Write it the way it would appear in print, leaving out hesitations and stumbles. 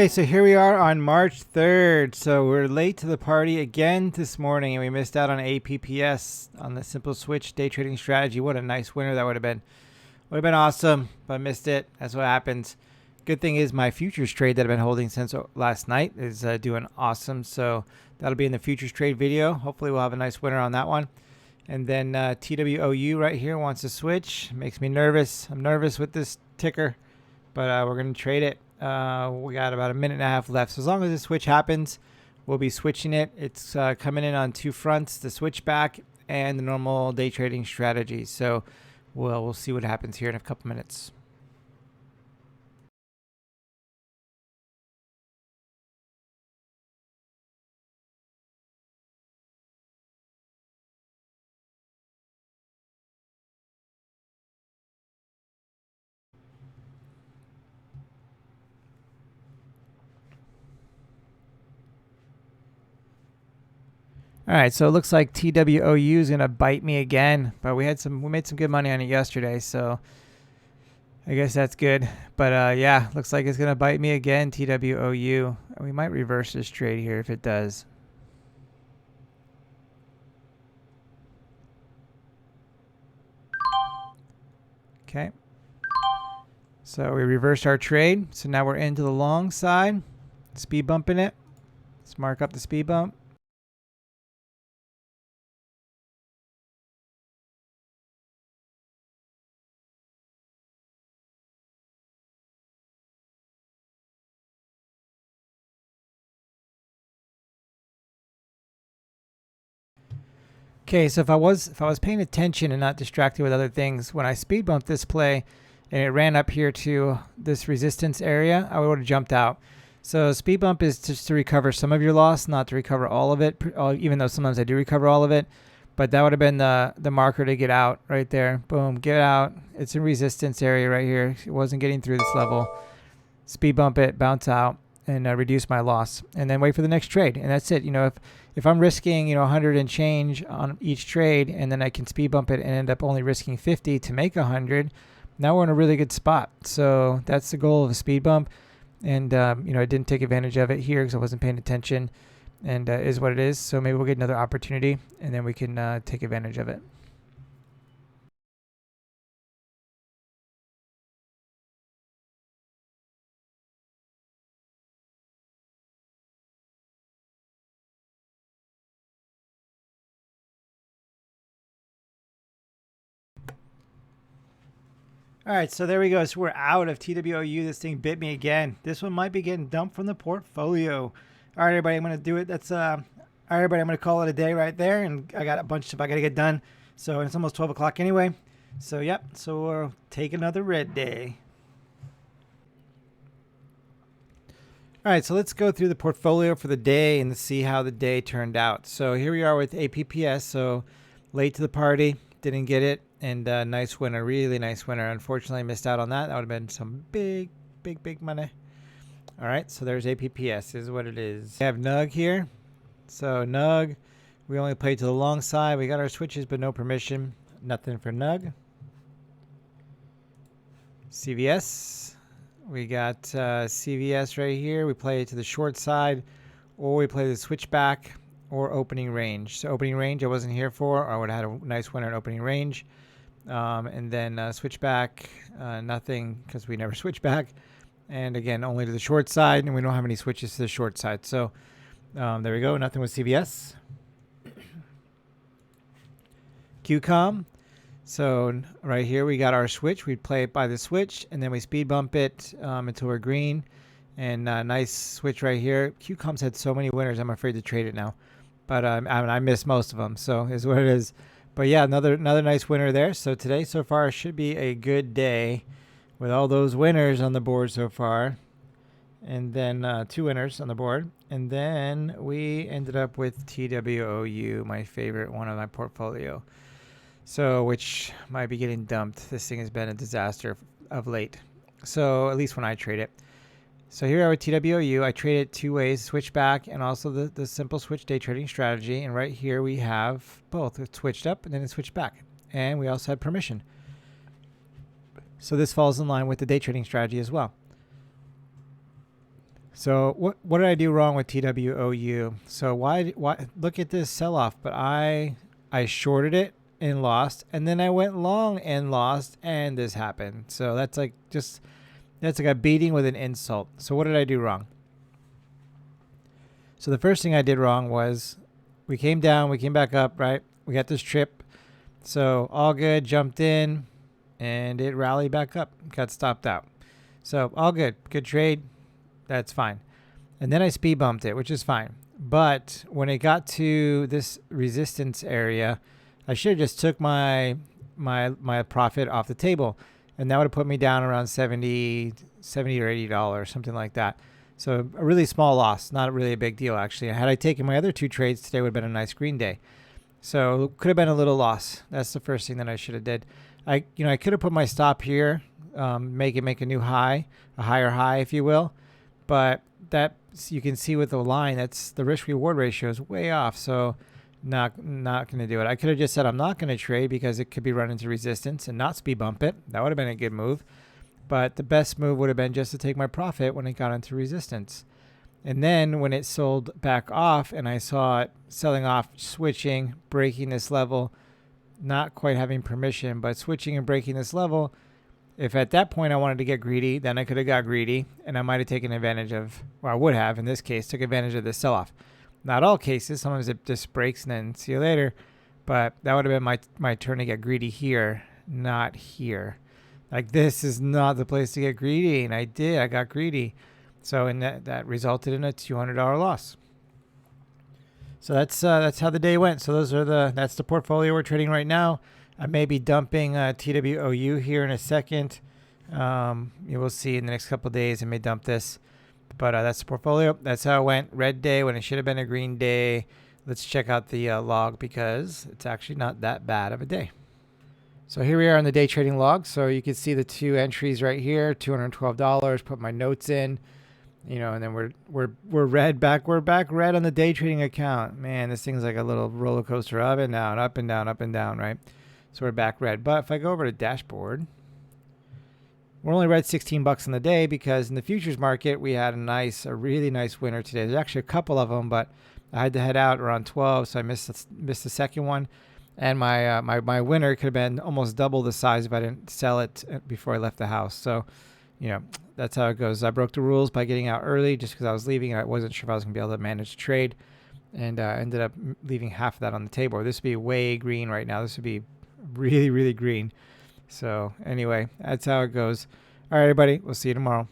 Okay, so here we are on March 3rd. So we're late to the party again this morning, and we missed out on APPS on the simple switch day trading strategy. What a nice winner that would have been. Would have been awesome, but missed it. That's what happens. Good thing is my futures trade that I've been holding since last night is doing awesome. So that'll be in the futures trade video. Hopefully we'll have a nice winner on that one. And then TWOU right here wants to switch. Makes me nervous. I'm nervous with this ticker, but we're going to trade it. We got about a minute and a half left. So as long as the switch happens, we'll be switching it. It's coming in on two fronts, the switchback and the normal day trading strategy. So we'll see what happens here in a couple minutes. All right, so it looks like TWOU is gonna bite me again, but we made some good money on it yesterday, so I guess that's good. But yeah, looks like it's gonna bite me again, TWOU. We might reverse this trade here if it does. Okay. So we reversed our trade. So now we're into the long side, speed bumping it. Let's mark up the speed bump. Okay, so if I was paying attention and not distracted with other things, when I speed bumped this play and it ran up here to this resistance area, I would have jumped out. So speed bump is just to recover some of your loss, not to recover all of it, even though sometimes I do recover all of it. But that would have been the marker to get out right there. Boom, get out. It's a resistance area right here. It wasn't getting through this level. Speed bump it, bounce out, and reduce my loss, and then wait for the next trade. And that's it. You know, if I'm risking 100 and change on each trade, and then I can speed bump it and end up only risking 50 to make 100, now we're in a really good spot. So that's the goal of a speed bump. And I didn't take advantage of it here because I wasn't paying attention, and is what it is. So maybe we'll get another opportunity, and then we can take advantage of it. All right, so there we go. So we're out of TWOU. This thing bit me again. This one might be getting dumped from the portfolio. All right, everybody, I'm going to do it. That's all right, everybody, I'm going to call it a day right there. And I got a bunch of stuff I got to get done. So it's almost 12 o'clock anyway. So, yep. So we'll take another red day. All right, so let's go through the portfolio for the day and see how the day turned out. So here we are with APPS. So late to the party, didn't get it. And nice winner, really nice winner. Unfortunately, I missed out on that. That would have been some big money. All right, so there's APPS. This is what it is. We have NUG here. So NUG, we only played to the long side. We got our switches, but no permission. Nothing for NUG. CVS. We got CVS right here. We play to the short side, or we play the switchback, or opening range. So opening range I wasn't here for, or I would have had a nice winner in opening range. And then switchback, nothing, because we never switch back. And again, only to the short side, and we don't have any switches to the short side. So there we go, nothing with CVS. QCOM. So right here we got our switch. We play it by the switch, and then we speed bump it until we're green. And nice switch right here. QCOM's had so many winners, I'm afraid to trade it now. But I missed most of them, so is what it is. But yeah, another nice winner there. So today so far should be a good day with all those winners on the board so far. And then two winners on the board. And then we ended up with TWOU, my favorite one of my portfolio. So which might be getting dumped. This thing has been a disaster of late. So at least when I trade it. So here we are with TWOU. I trade it two ways, switchback and also the simple switch day trading strategy. And right here we have both. It switched up and then it switched back. And we also had permission. So this falls in line with the day trading strategy as well. So what did I do wrong with TWOU? So why look at this sell off? But I shorted it and lost, and then I went long and lost, and this happened. So that's like a beating with an insult. So what did I do wrong? So the first thing I did wrong was we came down, we came back up, right? We got this trip. So all good, jumped in, and it rallied back up, got stopped out. So all good, good trade, that's fine. And then I speed bumped it, which is fine. But when it got to this resistance area, I should have just took my profit off the table, and that would have put me down around 70 or $80, something like that. So a really small loss, not really a big deal actually. Had I taken my other two trades, today would have been a nice green day. So it could have been a little loss. That's the first thing that I should have did. I could have put my stop here, make a new high, a higher high, if you will. But that you can see with the line, that's the risk reward ratio is way off. So not going to do it. I could have just said I'm not going to trade because it could be run into resistance and not speed bump it. That would have been a good move. But the best move would have been just to take my profit when it got into resistance. And then when it sold back off and I saw it selling off, switching, breaking this level, not quite having permission, but switching and breaking this level, if at that point I wanted to get greedy, then I could have got greedy and I might have taken advantage of, or I would have in this case, took advantage of the sell-off. Not all cases, sometimes it just breaks and then see you later, but that would have been my turn to get greedy here, not here. Like this is not the place to get greedy, and I got greedy. So and that resulted in a $200 loss. So that's how the day went. So that's the portfolio we're trading right now. I may be dumping TWOU here in a second. You will see in the next couple of days I may dump this. But that's the portfolio. That's how it went. Red day when it should have been a green day. Let's check out the log because it's actually not that bad of a day. So here we are on the day trading log. So you can see the two entries right here, $212. Put my notes in, and then we're red back. We're back red on the day trading account. Man, this thing's like a little roller coaster, up and down, up and down, up and down, right? So we're back red. But if I go over to dashboard, we're only red $16 on the day because in the futures market we had a really nice winner today. There's actually a couple of them, but I had to head out around 12, so I missed the second one. And my winner could have been almost double the size if I didn't sell it before I left the house. So, that's how it goes. I broke the rules by getting out early just because I was leaving. I wasn't sure if I was going to be able to manage the trade, and ended up leaving half of that on the table. This would be way green right now. This would be really, really green. So anyway, that's how it goes. All right, everybody. We'll see you tomorrow.